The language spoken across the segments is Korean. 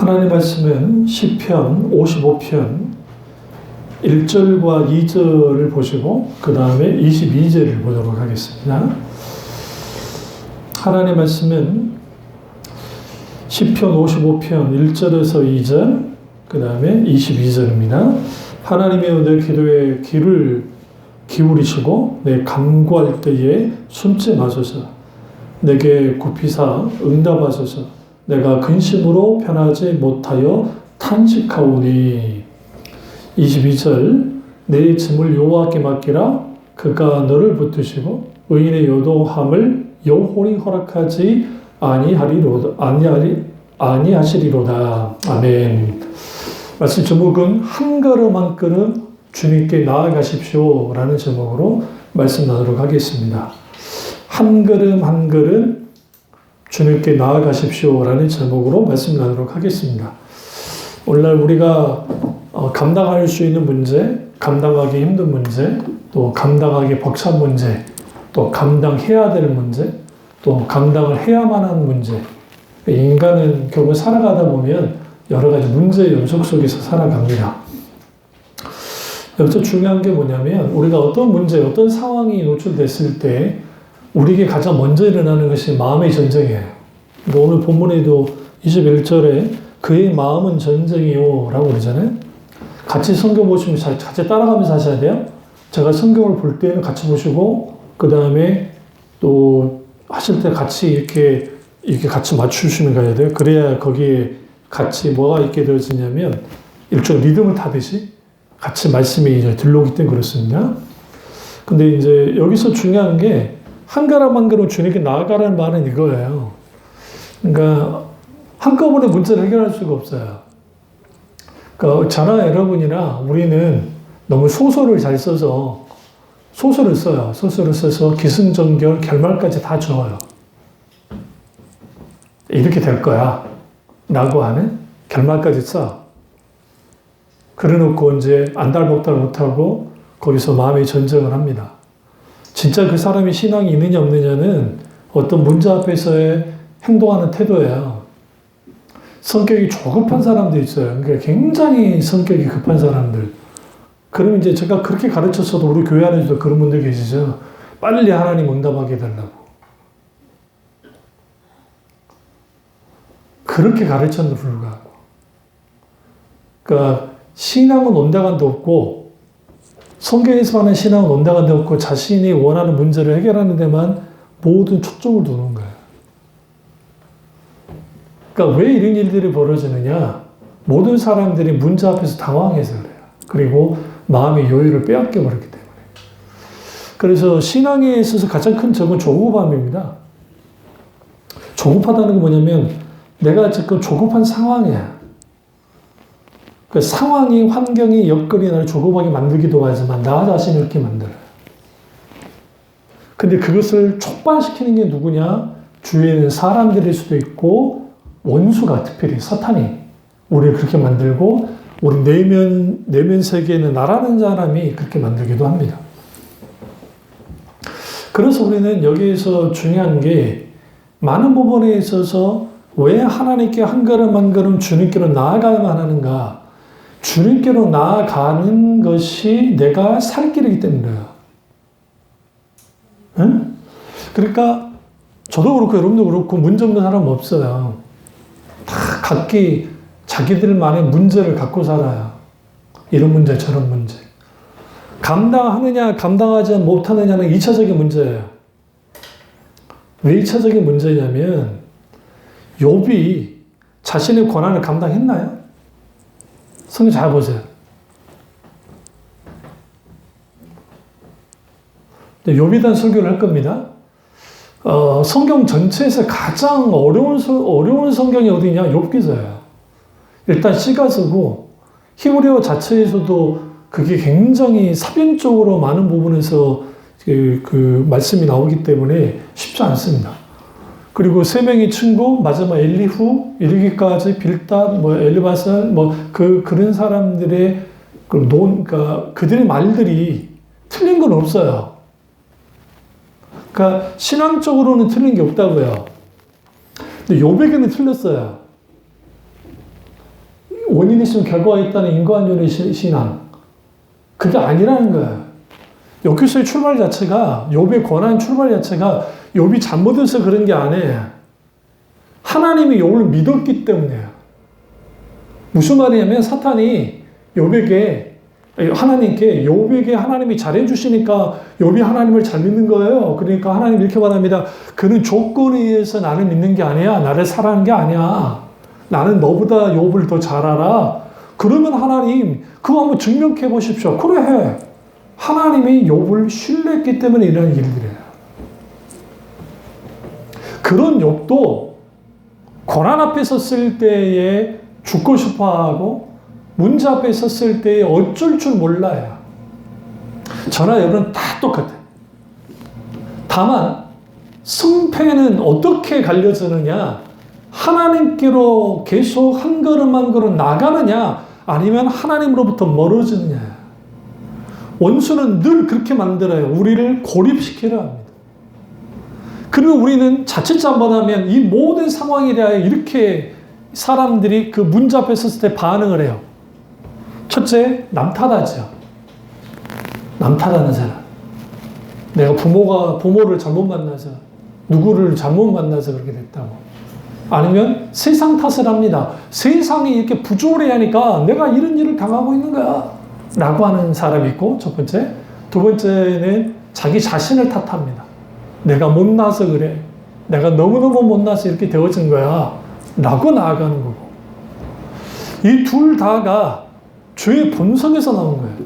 하나님 말씀은 시편 55편 1절과 2절을 보시고 그 다음에 22절을 보도록 하겠습니다. 하나님 말씀은 시편 55편 1절에서 2절 그 다음에 22절입니다. 하나님이여 내 기도에 귀를 기울이시고 내 간구할 때에 숨지 마소서. 내게 굽히사 응답하소서. 내가 근심으로 편하지 못하여 탄식하오니. 22절 내 짐을 여호와께 맡기라. 그가 너를 붙드시고 의인의 요동함을 영원히 허락하지 아니하시리로다. 아멘. 말씀 제목은 한 걸음 한 걸음 주님께 나아가십시오 라는 제목으로 말씀 나누도록 하겠습니다. 한 걸음 한 걸음 주님께 나아가십시오 라는 제목으로 말씀 나누도록 하겠습니다. 오늘날 우리가 감당할 수 있는 문제, 감당하기 힘든 문제, 또 감당하기 벅찬 문제, 또 감당해야 될 문제, 또 감당을 해야만 하는 문제. 인간은 결국 살아가다 보면 여러 가지 문제의 연속 속에서 살아갑니다. 여기서 중요한 게 뭐냐면 우리가 어떤 문제, 어떤 상황이 노출됐을 때 우리에게 가장 먼저 일어나는 것이 마음의 전쟁이에요. 오늘 본문에도 21절에 그의 마음은 전쟁이요 라고 그러잖아요. 같이 성경 보시면 같이 따라가면서 하셔야 돼요. 제가 성경을 볼 때는 같이 보시고 그 다음에 또 하실 때 같이 이렇게 같이 맞추시면 가야 돼요. 그래야 거기에 같이 뭐가 있게 되어지냐면 일종의 리듬을 타듯이 같이 말씀이 이제 들려오기 때문에 그렇습니다. 근데 이제 여기서 중요한 게 한 걸음 한 걸음 주님께 나아가라는 말은 이거예요. 그러니까 한꺼번에 문제를 해결할 수가 없어요. 그러니까 저나 여러분이나 우리는 너무 소설을 잘 써서 소설을 써요. 소설을 써서 기승전결 결말까지 다 적어요. 이렇게 될 거야 라고 하는 결말까지 써. 그래놓고 이제 안달복달 못하고 거기서 마음의 전쟁을 합니다. 진짜 그 사람이 신앙이 있느냐 없느냐는 어떤 문제 앞에서의 행동하는 태도예요. 성격이 조급한 사람도 있어요. 그러니까 굉장히 성격이 급한 사람들. 그럼 이제 제가 그렇게 가르쳤어도 우리 교회 안에서도 그런 분들 계시죠. 빨리 하나님 응답하게 해달라고. 그렇게 가르쳤는데 불구하고. 그러니까 신앙은 온데간데 없고 성경에서 하는 신앙은 온데간데 없고 자신이 원하는 문제를 해결하는 데만 모든 초점을 두는 거예요. 그러니까 왜 이런 일들이 벌어지느냐? 모든 사람들이 문제 앞에서 당황해서 그래요. 그리고 마음의 여유를 빼앗겨 버렸기 때문에. 그래서 신앙에 있어서 가장 큰 적은 조급함입니다. 조급하다는 게 뭐냐면 내가 지금 조급한 상황이야. 그 상황이, 환경이, 여건이 나를 조급하게 만들기도 하지만 나 자신을 이렇게 만들어요. 근데 그것을 촉발시키는 게 누구냐? 주위에 있는 사람들일 수도 있고 원수가 특별히 사탄이 우리를 그렇게 만들고 우리 내면 세계에는 나라는 사람이 그렇게 만들기도 합니다. 그래서 우리는 여기에서 중요한 게 많은 부분에 있어서 왜 하나님께 한 걸음 한 걸음 주님께로 나아가야만 하는가? 주님께로 나아가는 것이 내가 살 길이기 때문이에요. 응? 그러니까 저도 그렇고 여러분도 그렇고 문제 없는 사람 없어요. 다 각기 자기들만의 문제를 갖고 살아요. 이런 문제 저런 문제. 감당하느냐 감당하지 못하느냐는 2차적인 문제예요. 왜 2차적인 문제냐면 욥이 자신의 고난을 감당했나요? 성경 잘 보세요. 욥에 대한 설교를 할 겁니다. 성경 전체에서 가장 어려운 성경이 어디냐? 욥기서예요. 일단 시가서고 히브리어 자체에서도 그게 굉장히 사변적으로 많은 부분에서 그 말씀이 나오기 때문에 쉽지 않습니다. 그리고 세 명의 친구, 마지막 엘리후, 이르기까지 빌닷, 엘리바살, 그런 사람들의 그러니까 그들의 말들이 틀린 건 없어요. 그러니까 신앙적으로는 틀린 게 없다고요. 근데 욥에게는 틀렸어요. 원인이 있으면 결과가 있다는 인과관념의 신앙. 그게 아니라는 거예요. 욥기서의 출발 자체가, 욥의 권한 출발 자체가 욥이 잘못해서 그런 게 아니에요. 하나님이 욥을 믿었기 때문이에요. 무슨 말이냐면 사탄이 하나님께 욥에게 하나님이 잘해주시니까 욥이 하나님을 잘 믿는 거예요. 그러니까 하나님 이렇게 말합니다. 그는 조건에 의해서 나를 믿는 게 아니야. 나를 사랑하는 게 아니야. 나는 너보다 욥을 더 잘 알아. 그러면 하나님 그거 한번 증명해 보십시오. 그래. 하나님이 욥을 신뢰했기 때문에 이런 일들이에요. 그런 욥도 고난 앞에 섰을 때에 죽고 싶어하고 문제 앞에 섰을 때에 어쩔 줄 몰라요. 저나 여러분 다 똑같아요. 다만 승패는 어떻게 갈려지느냐, 하나님께로 계속 한 걸음 한 걸음 나가느냐 아니면 하나님으로부터 멀어지느냐. 원수는 늘 그렇게 만들어요. 우리를 고립시키려 합니다. 그리고 우리는 자칫 잘못하면 이 모든 상황에 대하여 이렇게 사람들이 그 문제 앞에 섰을 때 반응을 해요. 첫째, 남 탓하죠. 남 탓하는 사람. 내가 부모를 잘못 만나서, 누구를 잘못 만나서 그렇게 됐다고. 아니면 세상 탓을 합니다. 세상이 이렇게 부조리하니까 내가 이런 일을 당하고 있는 거야. 라고 하는 사람이 있고, 첫 번째. 두 번째는 자기 자신을 탓합니다. 내가 못나서 그래. 내가 너무너무 못나서 이렇게 되어진 거야. 라고 나아가는 거고. 이 둘 다가 죄의 본성에서 나온 거예요.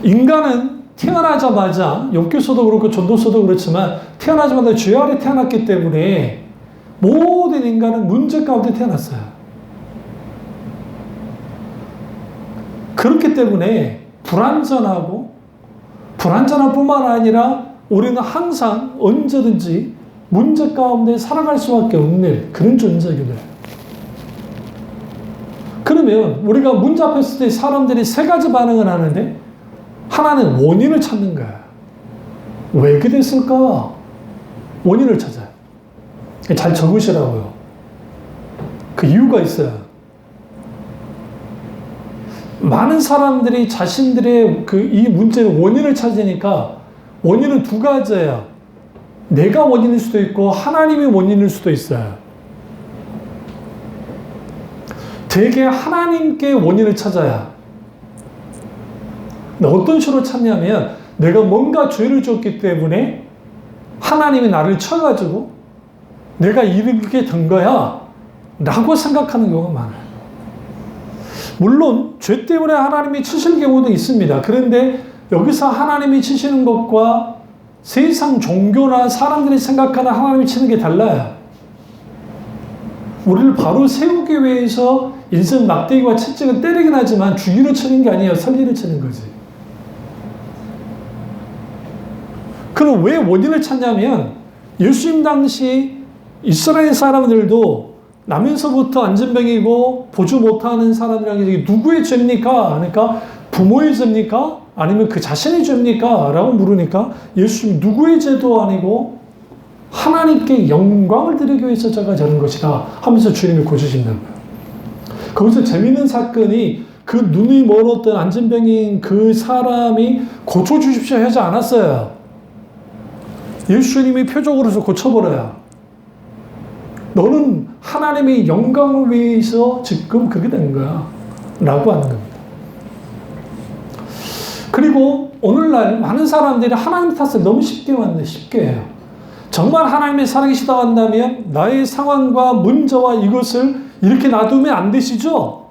인간은 태어나자마자, 욥기서도 그렇고 전도서도 그렇지만 태어나자마자 죄 아래 태어났기 때문에 모든 인간은 문제 가운데 태어났어요. 그렇기 때문에 불완전할 뿐만 아니라 우리는 항상 언제든지 문제 가운데 살아갈 수밖에 없는 그런 존재이기도 해요. 그러면 우리가 문제 앞에 있을 때 사람들이 세 가지 반응을 하는데 하나는 원인을 찾는 거야. 왜 그렇게 됐을까? 원인을 찾아요. 잘 적으시라고요. 그 이유가 있어요. 많은 사람들이 자신들의 이 문제의 원인을 찾으니까 원인은 두 가지예요. 내가 원인일 수도 있고 하나님이 원인일 수도 있어요. 되게 하나님께 원인을 찾아야. 어떤 식으로 찾냐면 내가 뭔가 죄를 졌기 때문에 하나님이 나를 쳐가지고 내가 이렇게 된 거야 라고 생각하는 경우가 많아요. 물론 죄 때문에 하나님이 치실 경우도 있습니다. 그런데 여기서 하나님이 치시는 것과 세상 종교나 사람들이 생각하는 하나님이 치는 게 달라요. 우리를 바로 세우기 위해서 인생 막대기와 채찍을 때리긴 하지만 죽이려 치는 게 아니에요. 살리려 치는 거지. 그럼 왜 원인을 찾냐면 예수님 당시 이스라엘 사람들도 나면서부터 안전병이고 보지 못하는 사람들에게 누구의 죄입니까? 그러니까 부모의 죄입니까? 아니면 그 자신의 죄입니까? 라고 물으니까 예수님 누구의 죄도 아니고 하나님께 영광을 드리기 위해서 제가 저런 것이다 하면서 주님이 고치신다는 거예요. 거기서 재미있는 사건이 그 눈이 멀었던 안전병인 그 사람이 고쳐주십시오 하지 않았어요. 예수님이 표적으로서 고쳐버려요. 너는 하나님의 영광을 위해서 지금 그렇게 된 거야 라고 하는 겁니다. 그리고 오늘날 많은 사람들이 하나님 탓을 너무 쉽게 해요. 정말 하나님의 살아계시다고 한다면 나의 상황과 문제와 이것을 이렇게 놔두면 안 되시죠?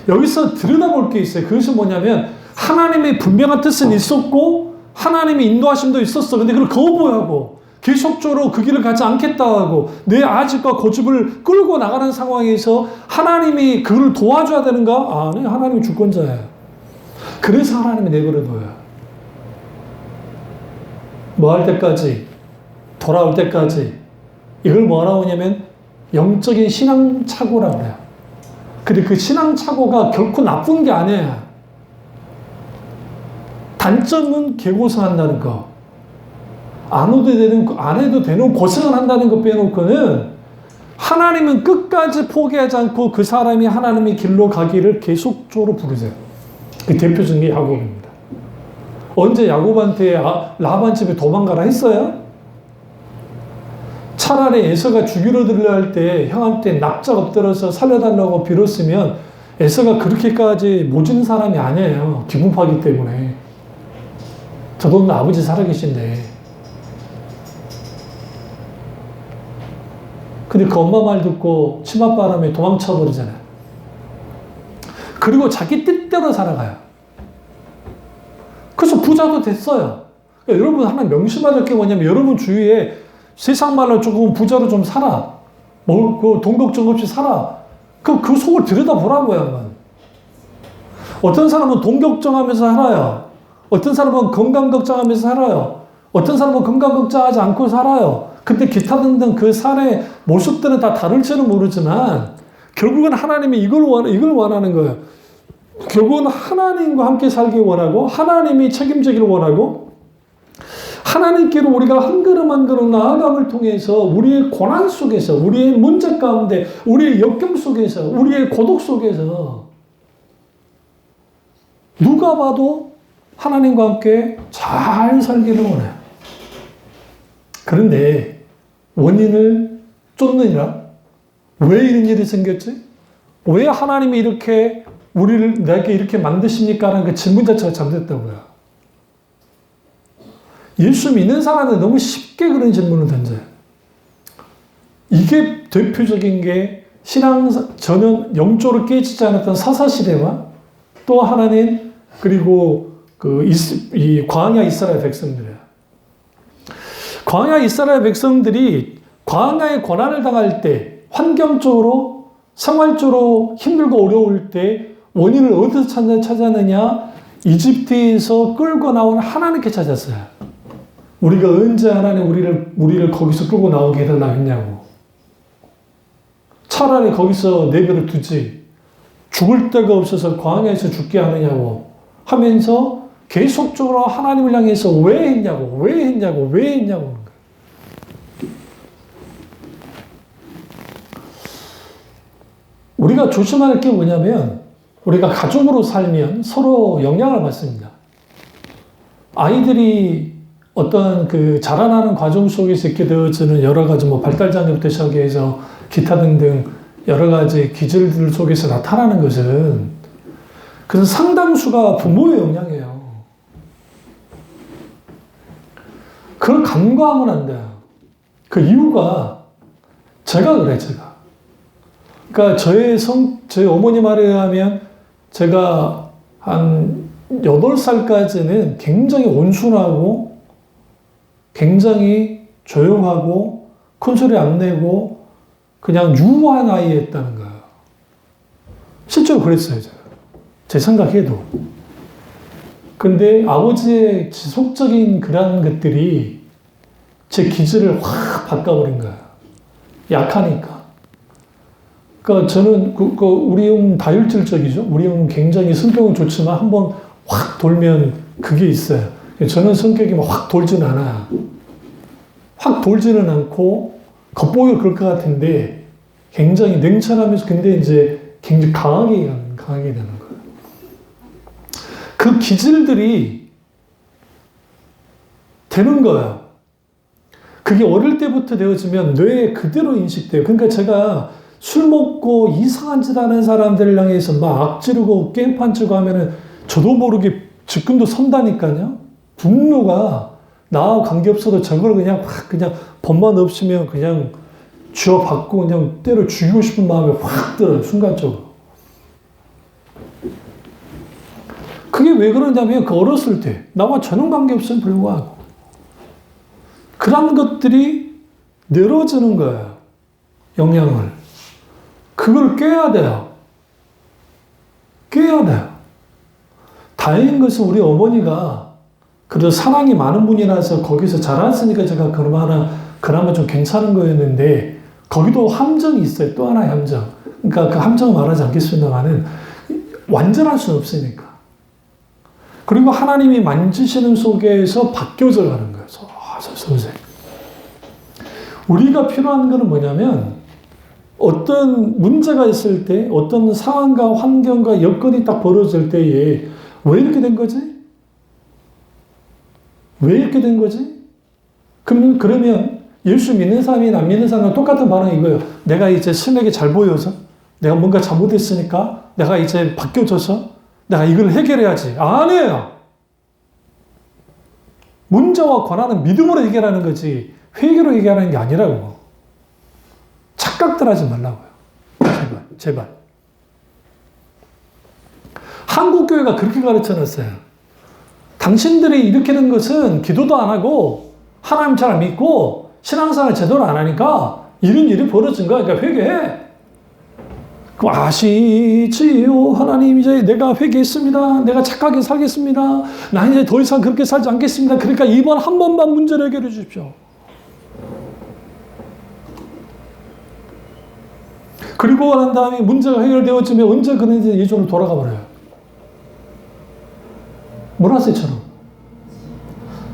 여기서 들여다볼 게 있어요. 그것이 뭐냐면 하나님의 분명한 뜻은 있었고 하나님의 인도하심도 있었어. 근데 그걸 거부하고 계속적으로 그 길을 가지 않겠다 하고 내 아집과 고집을 끌고 나가는 상황에서 하나님이 그를 도와줘야 되는가? 아니, 하나님이 주권자예요. 그래서 하나님이 내버려둬요. 뭐 할 때까지? 돌아올 때까지. 이걸 뭐라고 하냐면 영적인 신앙착오라고 해요. 근데 그 신앙착오가 결코 나쁜 게 아니에요. 단점은 개고생한다는 거. 안 해도 되는 고생을 한다는 거 빼놓고는 하나님은 끝까지 포기하지 않고 그 사람이 하나님의 길로 가기를 계속적으로 부르세요. 그 대표적인 게 야곱입니다. 언제 야곱한테 라반 집에 도망가라 했어요? 차라리 에서가 죽이러 들려 할 때 형한테 납작 엎드려서 살려달라고 빌었으면 에서가 그렇게까지 모진 사람이 아니에요. 기분파기 때문에. 저도 아버지 살아계신데. 근데 그 엄마 말 듣고 치맛바람에 도망쳐 버리잖아요. 그리고 자기 뜻대로 살아가요. 그래서 부자도 됐어요. 그러니까 여러분 하나 명심해야 될 게 뭐냐면 여러분 주위에 세상 말로 조금 부자로 좀 살아. 돈 걱정 없이 살아. 그 속을 들여다보라고요, 한번. 어떤 사람은 돈 걱정하면서 살아요. 어떤 사람은 건강 걱정하면서 살아요. 어떤 사람은 건강 걱정하지 않고 살아요. 근데 기타 등등 그 삶의 모습들은 다 다를지는 모르지만 결국은 하나님이 이걸 원하는 거예요. 결국은 하나님과 함께 살기 원하고 하나님이 책임지기를 원하고 하나님께로 우리가 한 걸음 한 걸음 나아감을 통해서 우리의 고난 속에서 우리의 문제 가운데 우리의 역경 속에서 우리의 고독 속에서 누가 봐도 하나님과 함께 잘 살기를 원해요. 그런데 원인을 쫓느니라 왜 이런 일이 생겼지? 왜 하나님이 이렇게 내게 이렇게 만드십니까? 라는 그 질문 자체가 잘못됐다고요. 예수 믿는 사람은 너무 쉽게 그런 질문을 던져요. 이게 대표적인 게 신앙 전혀 영적으로 깨지지 않았던 사사시대와 또 하나는 그리고 이 광야 이스라엘 백성들이에요. 광야 이스라엘 백성들이 광야의 고난을 당할 때 환경적으로 생활적으로 힘들고 어려울 때 원인을 어디서 찾았느냐? 이집트에서 끌고 나온 하나님께 찾았어요. 우리가 언제 하나님 우리를 거기서 끌고 나오게 해달라 했냐고. 차라리 거기서 내버려 두지. 죽을 데가 없어서 광야에서 죽게 하느냐고 하면서 계속적으로 하나님을 향해서 왜 했냐고. 우리가 조심할 게 뭐냐면 우리가 가족으로 살면 서로 영향을 받습니다. 아이들이 어떤 자라나는 과정 속에서 있게 되어지는 여러 가지 발달 장애부터 시작해서 기타 등등 여러 가지 기질들 속에서 나타나는 것은 그래서 상당수가 부모의 영향이에요. 그걸 간과하면 안 돼요. 그 이유가 제가 그래. 그러니까 저희 어머니 말에 의하면 제가 한 8살까지는 굉장히 온순하고 굉장히 조용하고 큰 소리 안 내고 그냥 유한 아이였다는 거예요. 실제로 그랬어요, 제가. 제 생각에도. 근데 아버지의 지속적인 그런 것들이 제 기질을 확 바꿔버린 거예요. 약하니까. 그러니까 저는 우리 형은 다혈질적이죠. 우리 형은 굉장히 성격은 좋지만 한번 확 돌면 그게 있어요. 저는 성격이 확 돌지는 않아요. 확 돌지는 않고 겉보기가 그럴 것 같은데 굉장히 냉철하면서 근데 이제 굉장히 강하게 되는 거예요. 그 기질들이 되는 거예요. 그게 어릴 때부터 되어지면 뇌에 그대로 인식돼요. 그러니까 제가 술 먹고 이상한 짓 하는 사람들을 향해서 막 악지르고 게임판 치고 하면은 저도 모르게 지금도 선다니까요. 분노가 나와 관계없어도 저걸 그냥 법만 없으면 그냥 쥐어받고 그냥 때려 죽이고 싶은 마음이 확 들어요. 순간적으로. 그게 왜 그러냐면 그 어렸을 때 나와 전혀 관계없음에 불구하고 그런 것들이 늘어지는 거예요. 영향을. 그걸 깨야 돼요. 다행인 것은 우리 어머니가 그래도 사랑이 많은 분이라서 거기서 자랐으니까 제가 그나마 좀 괜찮은 거였는데 거기도 함정이 있어요. 또 하나의 함정. 그러니까 그 함정을 말하지 않겠습니다만은 완전할 수는 없으니까. 그리고 하나님이 만지시는 속에서 바뀌어져 가는 거예요. 서서히. 우리가 필요한 거는 뭐냐면 어떤 문제가 있을 때, 어떤 상황과 환경과 여건이 딱 벌어질 때에 왜 이렇게 된 거지? 왜 이렇게 된 거지? 그러면 예수 믿는 사람이 안 믿는 사람과 똑같은 반응이 이거예요. 내가 이제 신에게 잘 보여서, 내가 뭔가 잘못했으니까, 내가 이제 바뀌어져서, 내가 이걸 해결해야지. 아니에요. 문제와 권한은 믿음으로 해결하는 거지, 회개로 해결하는 게 아니라고. 착각들 하지 말라고요. 제발. 한국교회가 그렇게 가르쳐 놨어요. 당신들이 일으키는 것은 기도도 안 하고, 하나님 잘 안 믿고, 신앙생활 제대로 안 하니까, 이런 일이 벌어진 거야. 그러니까 회개해. 아시지요? 하나님, 이제 내가 회개했습니다. 내가 착하게 살겠습니다. 나 이제 더 이상 그렇게 살지 않겠습니다. 그러니까 이번 한 번만 문제를 해결해 주십시오. 그리고 난 다음에 문제가 해결되었으면 언제 그런지 예전으로 돌아가 버려요. 므낫세처럼.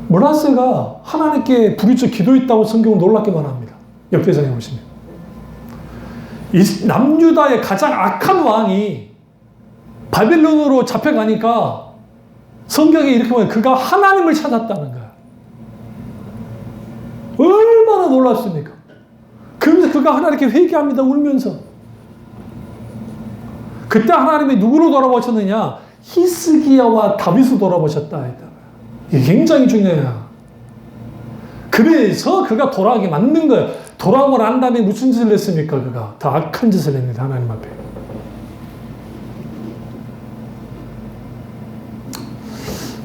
므낫세가 하나님께 부르짖어 기도했다고 성경은 놀랍게 말합니다. 역대상에 보시면. 이 남유다의 가장 악한 왕이 바벨론으로 잡혀가니까 성경에 이렇게 보면 그가 하나님을 찾았다는 거야. 얼마나 놀랍습니까? 그러면서 그가 하나님께 회개합니다. 울면서. 그때 하나님이 누구로 돌아보셨느냐? 히스기야와 다윗을 돌아보셨다. 이게 굉장히 중요해요. 그래서 그가 돌아가게 만든 거예요. 돌아오고 난 다음에 무슨 짓을 했습니까? 그가 더 악한 짓을 했는데 하나님 앞에.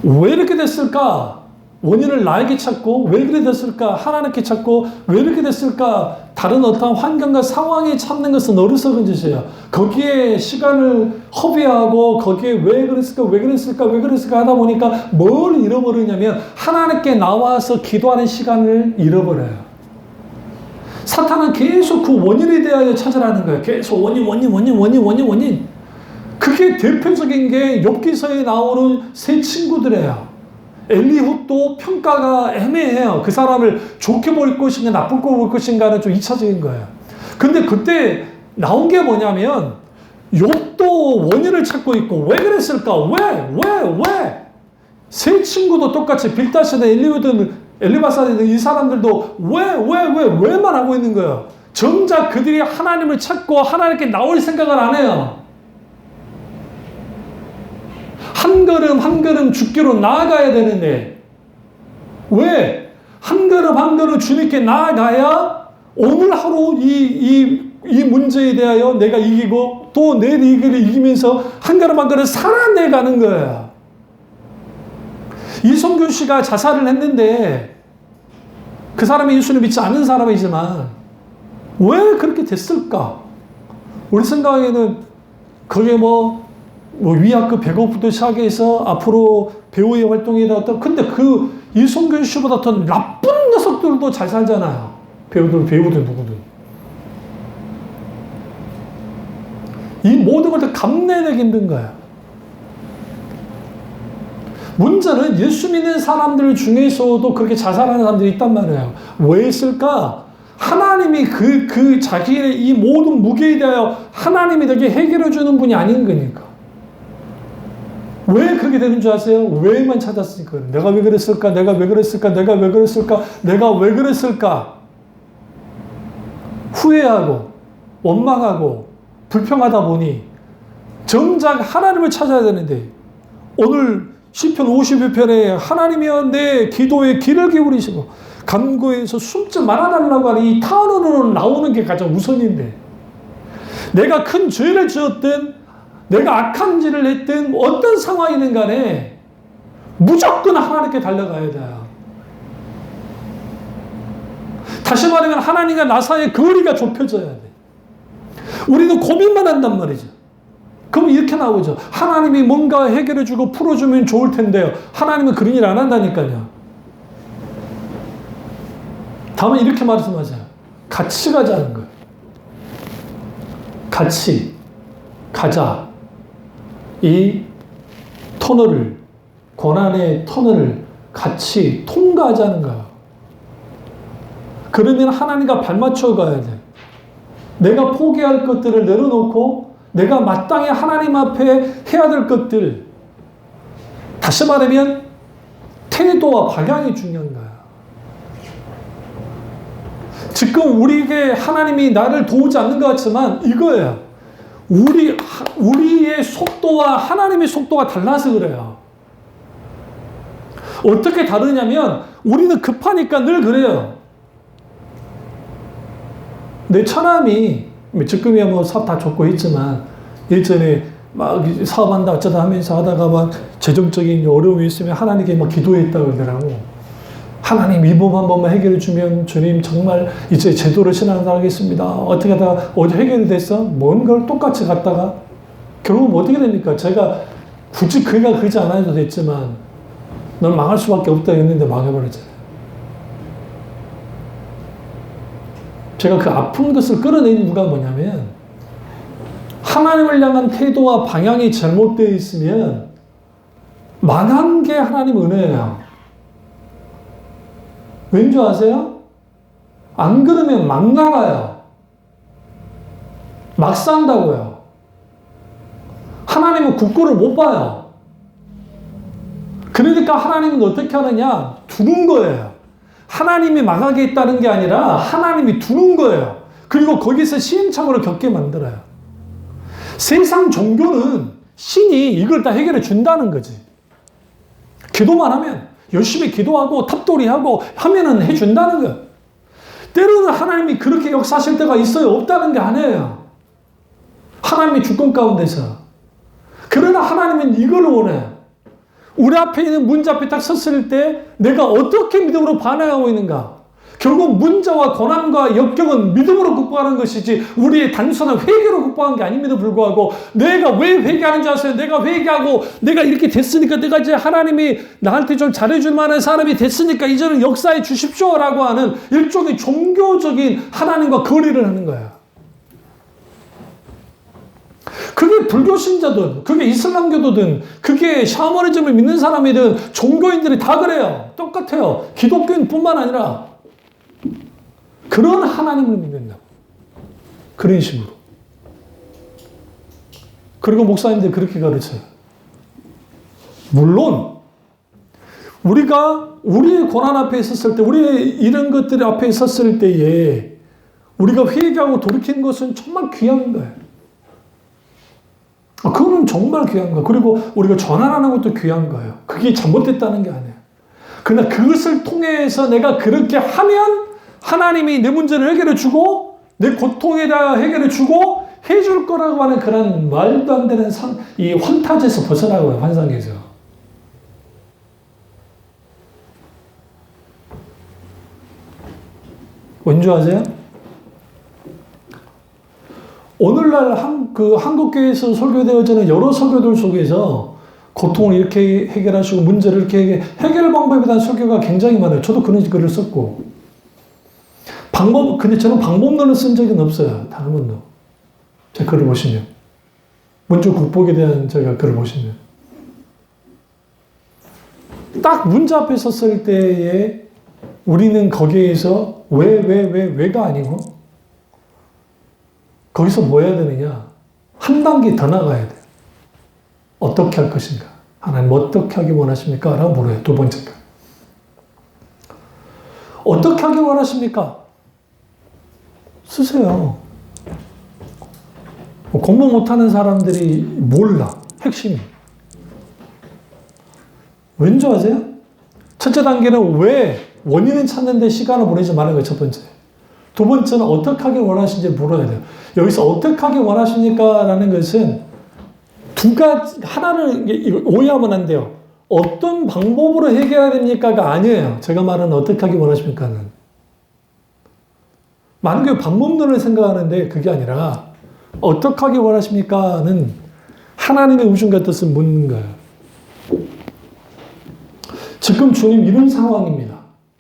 왜 이렇게 됐을까? 원인을 나에게 찾고 왜 이렇게 됐을까? 하나님께 찾고 왜 이렇게 됐을까? 다른 어떤 환경과 상황에 찾는 것은 어리석은 짓이에요. 거기에 시간을 허비하고 거기에 왜 그랬을까 하다 보니까 뭘 잃어버리냐면 하나님께 나와서 기도하는 시간을 잃어버려요. 사탄은 계속 그 원인에 대하여 찾으라는 거예요. 계속 원인. 그게 대표적인 게 욥기서에 나오는 세 친구들이에요. 엘리훗도 평가가 애매해요. 그 사람을 좋게 볼 것인가 나쁘게 볼 것인가는 좀 2차적인 거예요. 근데 그때 나온 게 뭐냐면 욥도 원인을 찾고 있고 왜 그랬을까? 왜? 세 친구도 똑같이 빌다시나 엘리바사는 이 사람들도 왜만 하고 있는 거예요. 정작 그들이 하나님을 찾고 하나님께 나올 생각을 안 해요. 한 걸음 주께로 나아가야 되는데 왜? 한 걸음 주님께 나아가야 오늘 하루 이 문제에 대하여 내가 이기고 또 내일 이기면서 한 걸음 살아내가는 거예요. 이성균 씨가 자살을 했는데 그 사람이 예수를 믿지 않는 사람이지만 왜 그렇게 됐을까? 우리 생각에는 그게 위약금 100억부터 시작해서 앞으로 배우의 활동이다. 근데 그 이성균 씨보다 더 나쁜 녀석들도 잘 살잖아요. 배우들 누구든. 이 모든 걸 다 감내되기 힘든 거야. 문제는 예수 믿는 사람들 중에서도 그렇게 자살하는 사람들이 있단 말이에요. 왜 있을까? 하나님이 그 자기의 이 모든 무게에 대하여 하나님이 되게 해결해 주는 분이 아닌 거니까. 왜 그렇게 되는 줄 아세요? 왜만 찾았으니까. 내가 왜 그랬을까? 후회하고 원망하고 불평하다 보니 정작 하나님을 찾아야 되는데 오늘 시편 51편에 하나님이여 내 기도에 귀를 기울이시고 간구에서 숨지 말아달라고 하는 이 탄원으로 나오는 게 가장 우선인데 내가 큰 죄를 지었든 내가 악한 짓을 했든 어떤 상황이든 간에 무조건 하나님께 달려가야 돼요. 다시 말하면 하나님과 나 사이의 거리가 좁혀져야 돼. 우리는 고민만 한단 말이죠. 그럼 이렇게 나오죠. 하나님이 뭔가 해결해주고 풀어주면 좋을 텐데요. 하나님은 그런 일 안 한다니까요. 다만 이렇게 말씀하세요. 같이 가자는 거예요. 같이 가자. 이 터널을, 고난의 터널을 같이 통과하자는 거예요. 그러면 하나님과 발맞춰 가야 돼. 내가 포기할 것들을 내려놓고 내가 마땅히 하나님 앞에 해야 될 것들, 다시 말하면 태도와 방향이 중요한 거야. 지금 우리에게 하나님이 나를 도우지 않는 것 같지만 이거예요. 우리의 속도와 하나님의 속도가 달라서 그래요. 어떻게 다르냐면 우리는 급하니까 늘 그래요. 내 처남이 지금이야 뭐 사업 다 좋고 있지만 예전에 막 사업한다 어쩌다 하면서 하다가 막 재정적인 어려움이 있으면 하나님께 막 기도했다고 그러더라고. 하나님 이 부분 한 번만 해결해 주면 주님 정말 이제 제도를 신앙하겠습니다. 어떻게 하다가 어제 해결이 됐어? 뭔 걸 똑같이 갔다가 결국은 어떻게 됩니까? 제가 굳이 그가 그러지 않아도 됐지만 넌 망할 수밖에 없다 했는데 망해버렸잖아요. 제가 그 아픈 것을 끌어낸 이유가 뭐냐면 하나님을 향한 태도와 방향이 잘못되어 있으면 망한 게 하나님 은혜예요. 왠지 아세요? 안 그러면 막 나가요. 막 산다고요. 하나님은 국고를 못 봐요. 그러니까 하나님은 어떻게 하느냐? 두는 거예요. 하나님이 망하게 했다는 게 아니라 하나님이 두는 거예요. 그리고 거기서 시행착오를 겪게 만들어요. 세상 종교는 신이 이걸 다 해결해 준다는 거지. 기도만 하면, 열심히 기도하고 탑돌이하고 하면은 해준다는 거예요. 때로는 하나님이 그렇게 역사하실 때가 있어요. 없다는 게 아니에요. 하나님의 주권 가운데서. 그러나 하나님은 이걸 원해요. 우리 앞에 있는 문제 앞에 딱 섰을 때 내가 어떻게 믿음으로 반응하고 있는가. 결국 문제와 고난과 역경은 믿음으로 극복하는 것이지 우리의 단순한 회개로 극복한 게 아님에도 불구하고 내가 왜 회개하는지 아세요? 내가 회개하고 내가 이렇게 됐으니까 내가 이제 하나님이 나한테 좀 잘해줄 만한 사람이 됐으니까 이제는 역사해 주십시오라고 하는 일종의 종교적인 하나님과 거리를 하는 거야. 그게 불교 신자든 그게 이슬람교도든 그게 샤머니즘을 믿는 사람이든 종교인들이 다 그래요. 똑같아요. 기독교인뿐만 아니라 그런 하나님을 믿는다. 그런 식으로. 그리고 목사님들 그렇게 가르쳐요. 물론 우리가 우리의 고난 앞에 있었을 때, 우리의 이런 것들 앞에 있었을 때에 우리가 회개하고 돌이키는 것은 정말 귀한 거예요. 그거는 정말 귀한 거예요. 그리고 우리가 전환하는 것도 귀한 거예요. 그게 잘못됐다는 게 아니에요. 그러나 그것을 통해서 내가 그렇게 하면 하나님이 내 문제를 해결해 주고 내 고통에 대해 해결해 주고 해줄 거라고 하는 그런 말도 안 되는 이 환타지에서 벗어나고요. 환상에서. 왠지 아세요? 오늘날 한국교회에서 설교되어지는 여러 설교들 속에서 고통을 이렇게 해결하시고 문제를 이렇게 해결 방법에 대한 설교가 굉장히 많아요. 저도 그런 글을 썼고. 근데 저는 방법론을 쓴 적은 없어요. 단 한 번도. 제 글을 보시면. 문제 극복에 대한 제가 글을 보시면. 딱 문제 앞에 섰을 때에 우리는 거기에서 왜가 아니고 거기서 뭐 해야 되느냐? 한 단계 더 나가야 돼요. 어떻게 할 것인가? 하나님 어떻게 하기 원하십니까? 라고 물어요. 두 번째가. 어떻게 하기 원하십니까? 쓰세요. 공부 못하는 사람들이 몰라. 핵심이. 왠지 아세요? 첫째 단계는 왜 원인은 찾는데 시간을 보내지 말는 거예요. 첫 번째. 두 번째는 어떻게 하길 원하시는지 물어야 돼요. 여기서 어떻게 하길 원하십니까? 라는 것은 두 가지, 하나를 오해하면 안 돼요. 어떤 방법으로 해결해야 됩니까가 아니에요. 제가 말하는 어떻게 하길 원하십니까는. 많은 게 방법론을 생각하는데 그게 아니라 어떻게 하길 원하십니까는 하나님의 의중과 뜻을 묻는 거예요. 지금 주님 이런 상황입니다.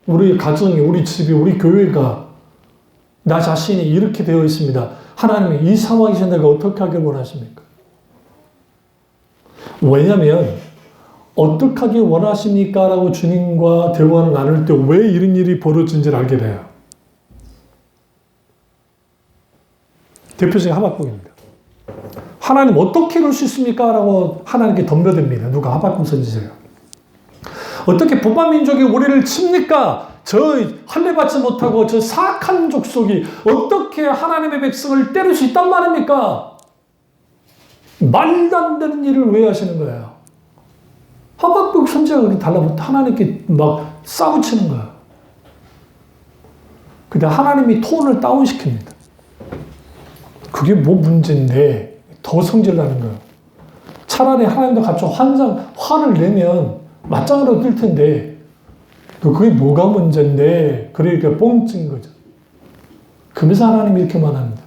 우리 가정이, 우리 집이, 우리 교회가 나 자신이 이렇게 되어 있습니다. 하나님이 이 상황에서 내가 어떻게 하길 원하십니까? 왜냐하면 어떻게 하길 원하십니까? 라고 주님과 대화를 나눌 때 왜 이런 일이 벌어진지를 알게 돼요. 대표적인 하박국입니다. 하나님 어떻게 이럴 수 있습니까? 라고 하나님께 덤벼듭니다. 누가? 하박국 선지자가. 어떻게 북방 민족이 우리를 칩니까? 저 할례 받지 못하고 저 사악한 족속이 어떻게 하나님의 백성을 때릴 수 있단 말입니까? 말도 안 되는 일을 왜 하시는 거예요? 하박국 선지자가 그렇게 달라붙어 하나님께 막 싸우치는 거예요. 근데 하나님이 톤을 다운시킵니다. 그게 뭐 문제인데 더 성질나는 거예요. 차라리 하나님도 같이 화를 내면 맞짱으로 뜰 텐데 그게 뭐가 문제인데 그러니까 뻥 찐 거죠. 그래서 하나님이 이렇게 말합니다.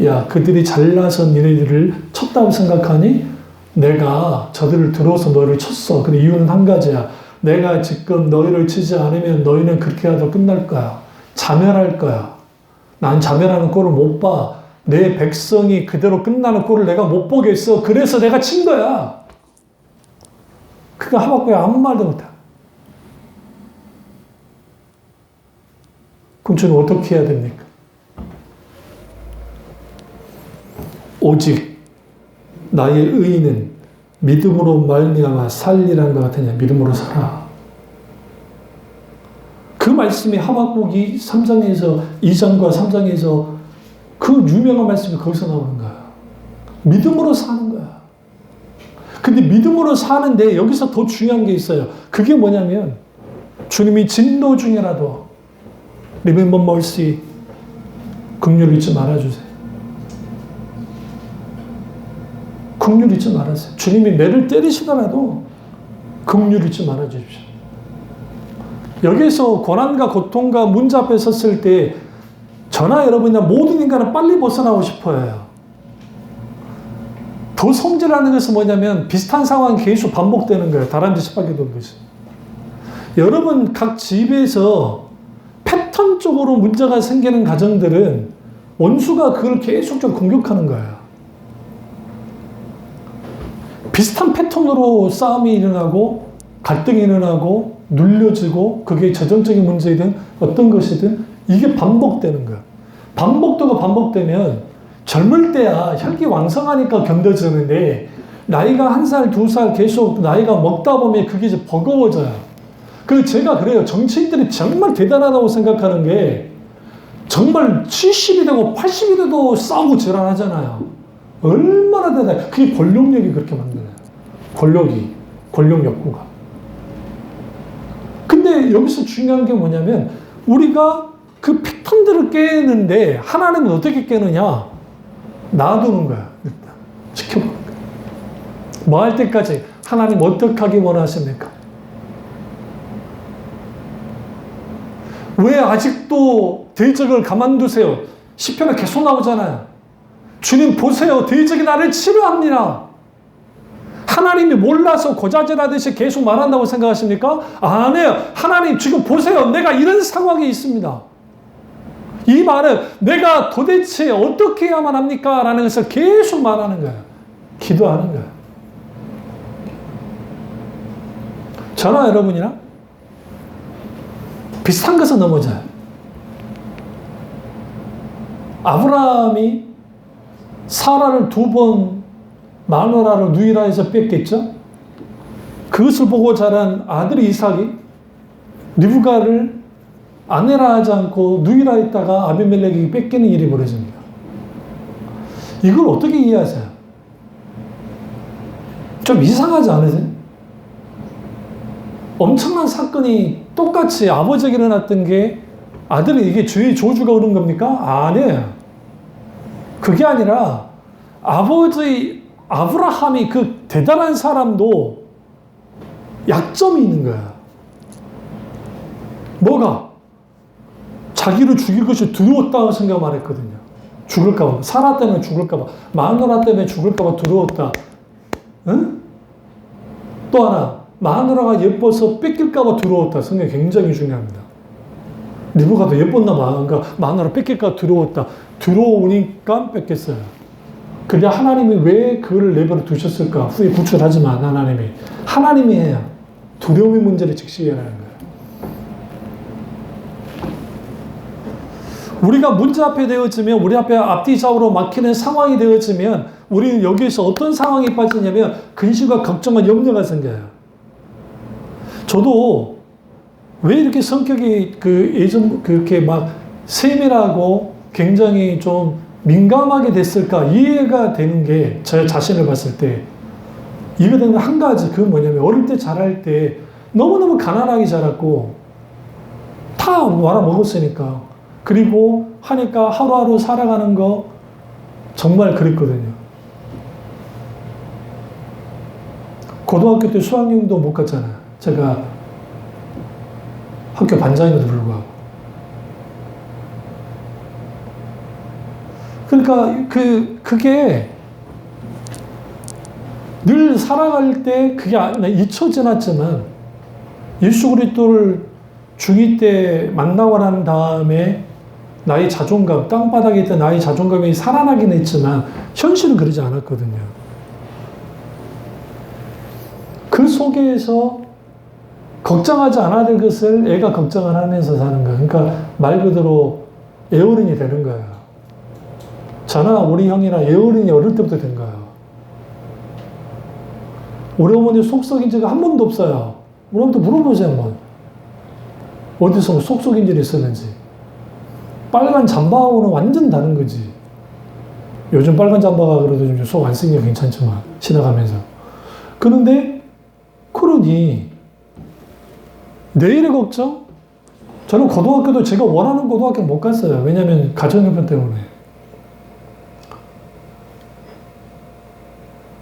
야, 그들이 잘나서 니네들을 쳤다고 생각하니 내가 저들을 들어서 너희를 쳤어. 근데 이유는 한 가지야. 내가 지금 너희를 치지 않으면 너희는 그렇게 하다 끝날 거야. 자멸할 거야. 난 자멸하는 꼴을 못 봐. 내 백성이 그대로 끝나는 꼴을 내가 못 보겠어. 그래서 내가 친 거야. 그러니까 하박국이 아무 말도 못해. 그럼 저는 어떻게 해야 됩니까? 오직 나의 의인은 믿음으로 말미암아 살리라는 것 같으냐. 믿음으로 살아. 그 말씀이 하박국이 3장에서 2장과 3장에서 그 유명한 말씀이 거기서 나오는 거야. 믿음으로 사는 거야. 근데 믿음으로 사는데 여기서 더 중요한 게 있어요. 그게 뭐냐면 주님이 진도 중이라도 Remember mercy, 긍휼 잊지 말아주세요. 긍휼 잊지 말아주세요. 주님이 매를 때리시더라도 긍휼 잊지 말아주십시오. 여기에서 고난과 고통과 문제 앞에 섰을 때 저나 여러분이나 모든 인간은 빨리 벗어나고 싶어요. 더 성질하는 것은 뭐냐면 비슷한 상황이 계속 반복되는 거예요. 다람쥐 쳇바퀴 돌듯이. 여러분 각 집에서 패턴적으로 문제가 생기는 가정들은 원수가 그걸 계속 좀 공격하는 거예요. 비슷한 패턴으로 싸움이 일어나고 갈등이 일어나고 눌려지고 그게 재정적인 문제이든 어떤 것이든 이게 반복되는 거예요. 반복되고 반복되면 젊을 때야 혈기왕성하니까 견뎌지는데 나이가 1살, 2살 계속 나이가 먹다 보면 그게 이제 버거워져요. 그 제가 그래요. 정치인들이 정말 대단하다고 생각하는 게 정말 70이 되고 80이 돼도 싸우고 지랄하잖아요. 얼마나 대단해. 그게 권력력이 그렇게 만드는 거예요. 권력 욕구가. 근데 여기서 중요한 게 뭐냐면 우리가 그 패턴들을 깨는데 하나님은 어떻게 깨느냐? 놔두는 거야. 일단 지켜보는 거야. 뭐 할 때까지 하나님 어떻게 하기 원하십니까? 왜 아직도 대적을 가만두세요? 시편에 계속 나오잖아요. 주님 보세요. 대적이 나를 치료합니다. 하나님이 몰라서 고자질하듯이 계속 말한다고 생각하십니까? 아니에요. 하나님 지금 보세요. 내가 이런 상황에 있습니다. 이 말은 내가 도대체 어떻게 해야만 합니까? 라는 것을 계속 말하는 거예요. 기도하는 거예요. 저나 여러분이나 비슷한 것은 넘어져요. 아브라함이 사라를 2번 마누라를 누이라에서 뺐겠죠? 그것을 보고 자란 아들이 이삭이 리브가를 아내라 하지 않고 누이라 했다가 아비멜렉이 뺏기는 일이 벌어집니다. 이걸 어떻게 이해하세요? 좀 이상하지 않으세요? 엄청난 사건이 똑같이 아버지에게 일어났던 게 아들이 이게 죄의 저주가 오는 겁니까? 아니에요. 그게 아니라 아버지 아브라함이 그 대단한 사람도 약점이 있는 거야. 뭐가? 자기를 죽일 것이 두려웠다고 생각만 했거든요. 죽을까봐. 사라 때문에 죽을까봐. 마누라 때문에 죽을까봐 두려웠다. 응? 또 하나. 마누라가 예뻐서 뺏길까봐 두려웠다. 성경이 굉장히 중요합니다. 리브가도 예뻤나 봐. 그러니까 마누라 뺏길까 두려웠다. 두려우니까 뺏겼어요. 근데 하나님이 왜 그를 내버려 두셨을까? 후에 구출하지만 하나님이 해야 두려움의 문제를 직시해야 하는 거예요. 우리가 문제 앞에 되어지면, 우리 앞에 앞뒤 좌우로 막히는 상황이 되어지면 우리는 여기에서 어떤 상황에 빠지냐면 근심과 걱정과 염려가 생겨요. 저도 왜 이렇게 성격이 예전 그렇게 막 세밀하고 굉장히 좀 민감하게 됐을까 이해가 되는 게 제 자신을 봤을 때 이해가 되는 한 가지, 그건 뭐냐면 어릴 때 자랄 때 너무너무 가난하게 자랐고 다 말아먹었으니까, 그리고 하니까 하루하루 살아가는 거 정말 그랬거든요. 고등학교 때 수학여행도 못 갔잖아요. 제가 학교 반장임에도 불구하고. 그러니까 그게 늘 살아갈 때 그게 잊혀지났지만 예수 그리스도를 중2 때 만나고 난 다음에 나의 자존감, 땅바닥에 있던 나의 자존감이 살아나긴 했지만 현실은 그러지 않았거든요. 그 속에서 걱정하지 않아야 될 것을 애가 걱정을 하면서 사는 거예요. 그러니까 말 그대로 애어른이 되는 거예요. 저나 우리 형이나 애어른이 어릴 때부터 된 거예요. 우리 어머니 속 썩인 적이 한 번도 없어요. 우리 어머니도 물어보세요, 한번. 어디서 속 썩인 일이 있었는지. 빨간 잠바하고는 완전 다른 거지. 요즘 빨간 잠바가 그래도 좀 속 안 쓰기가 괜찮지만, 지나가면서. 그런데, 그러니, 내일의 걱정? 저는 고등학교도 제가 원하는 고등학교 못 갔어요. 왜냐면 가정형편 때문에.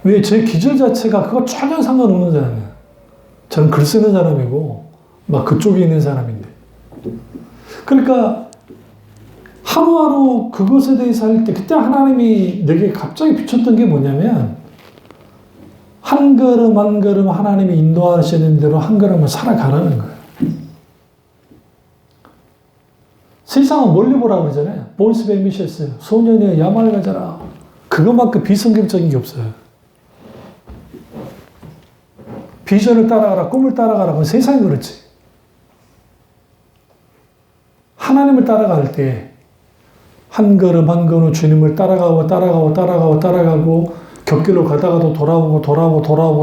왜 제 기질 자체가 그거 전혀 상관없는 사람이에요. 저는 글 쓰는 사람이고, 막 그쪽에 있는 사람인데. 그러니까, 하루하루 그것에 대해서 할 때, 그때 하나님이 내게 갑자기 비췄던 게 뭐냐면, 한 걸음 한 걸음 하나님이 인도하시는 대로 한 걸음을 살아가라는 거예요. 세상은 멀리 보라고 그러잖아요. 본스 뱀미셔스, 소년의 야망을 가져라. 그것만큼 비성경적인 게 없어요. 비전을 따라가라, 꿈을 따라가라. 그건 세상이 그렇지. 하나님을 따라갈 때, 한 걸음 한 걸음 주님을 따라가고, 곁길로 가다가도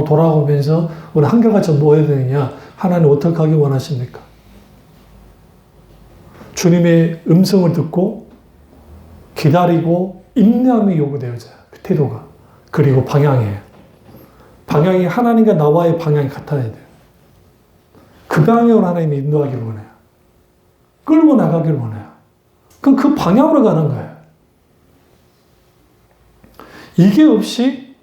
돌아오면서, 우리 한결같이 뭐 해야 되느냐? 하나님 어떻게 하기 원하십니까? 주님의 음성을 듣고, 기다리고, 인내함이 요구되어져요. 그 태도가. 그리고 방향이에요. 방향이 하나님과 나와의 방향이 같아야 돼요. 그 방향으로 하나님이 인도하기를 원해요. 끌고 나가기를 원해요. 그럼 그 방향으로 가는 거예요. 이게 없이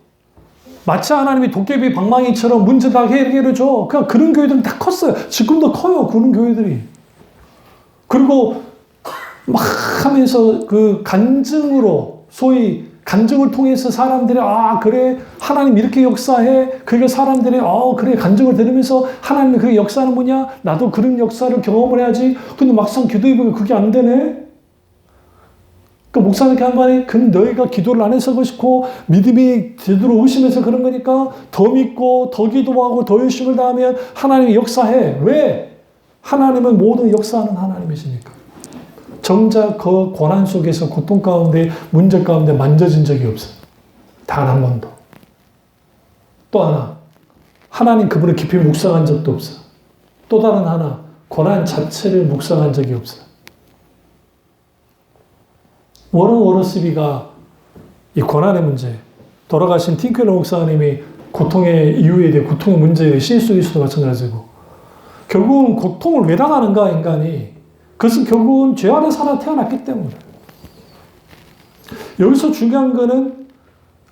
마치 하나님이 도깨비 방망이처럼 문제 다 해결해 줘. 그냥 그런 교회들은 다 컸어요. 지금도 커요. 그런 교회들이. 그리고 막 하면서 그 간증으로, 소위 간증을 통해서 사람들이 그래 하나님 이렇게 역사해. 그러니까 사람들이 그래 간증을 들으면서 하나님 그 역사는 뭐냐? 나도 그런 역사를 경험을 해야지. 근데 막상 기도해보면 그게 안 되네. 그 목사님께 한 말이, 너희가 기도를 안 해서 그렇고 믿음이 제대로 의심해서 그런 거니까 더 믿고 더 기도하고 더 열심을 다하면 하나님이 역사해. 왜? 하나님은 모든 역사하는 하나님이시니까. 정작 그 고난 속에서 고통 가운데 문제 가운데 만져진 적이 없어요. 단 한 번도. 또 하나, 하나님 그분을 깊이 묵상한 적도 없어요. 또 다른 하나, 고난 자체를 묵상한 적이 없어요. 워런 워러스비가 이 고난의 문제, 돌아가신 팅클러 목사님이 고통의 이유에 대해, 고통의 문제에 대해 C.S. 루이스도 마찬가지고, 결국은 고통을 왜 당하는가, 인간이. 그것은 결국은 죄 안에 살아 태어났기 때문에. 여기서 중요한 거는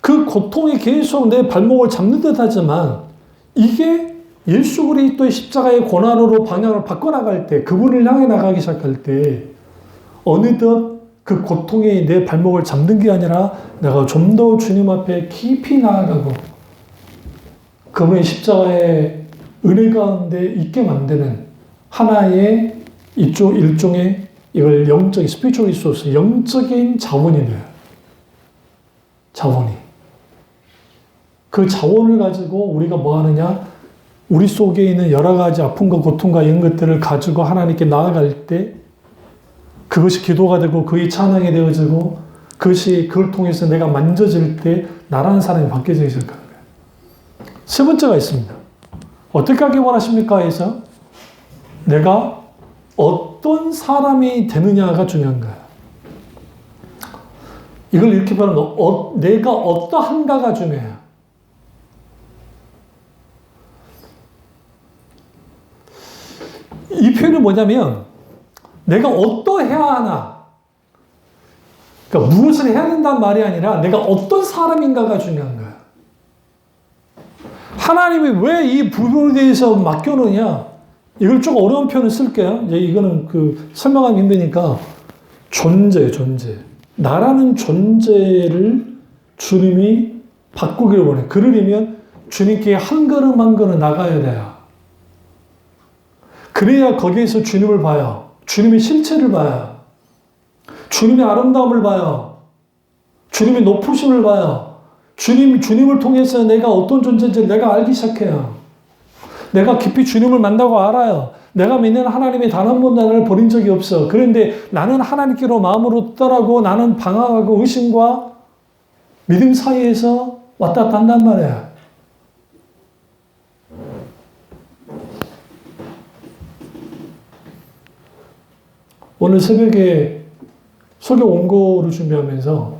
그 고통이 계속 내 발목을 잡는 듯 하지만 이게 예수 그리스도의 십자가의 고난으로 방향을 바꿔나갈 때, 그분을 향해 나가기 시작할 때 어느덧 그 고통이 내 발목을 잡는 게 아니라 내가 좀 더 주님 앞에 깊이 나아가고 그분의 십자가의 은혜 가운데 있게 만드는 하나의 일종의 이걸 영적인 스피리추얼 리소스, 영적인 자원이 돼요. 자원이. 그 자원을 가지고 우리가 뭐 하느냐? 우리 속에 있는 여러 가지 아픔과 고통과 이런 것들을 가지고 하나님께 나아갈 때 그것이 기도가 되고 그의 찬양이 되어지고 그걸 통해서 내가 만져질 때 나라는 사람이 바뀌어져 있을 거예요. 세 번째가 있습니다. 어떻게 하기 원하십니까? 해서 내가 어떤 사람이 되느냐가 중요한 거예요. 이걸 이렇게 말하면 내가 어떠한가가 중요해요. 이 표현은 뭐냐면 내가 어떠해야 하나, 그러니까 무엇을 해야 된다는 말이 아니라 내가 어떤 사람인가가 중요한 거예요. 하나님이 왜 이 부분에 대해서 맡겨놓냐? 이걸 좀 어려운 표현을 쓸게요. 이제 이거는 설명하기 힘드니까 존재. 나라는 존재를 주님이 바꾸기를 원해. 그러려면 주님께 한 걸음 한 걸음 나가야 돼요. 그래야 거기에서 주님을 봐요. 주님의 실체를 봐요. 주님의 아름다움을 봐요. 주님의 높으심을 봐요. 주님을 통해서 내가 어떤 존재인지 내가 알기 시작해요. 내가 깊이 주님을 만나고 알아요. 내가 믿는 하나님이 단 한 번도 나를 버린 적이 없어. 그런데 나는 하나님께로 마음으로 떠나고 나는 방황하고 의심과 믿음 사이에서 왔다 갔다 한단 말이야. 오늘 새벽에 설교 원고를 준비하면서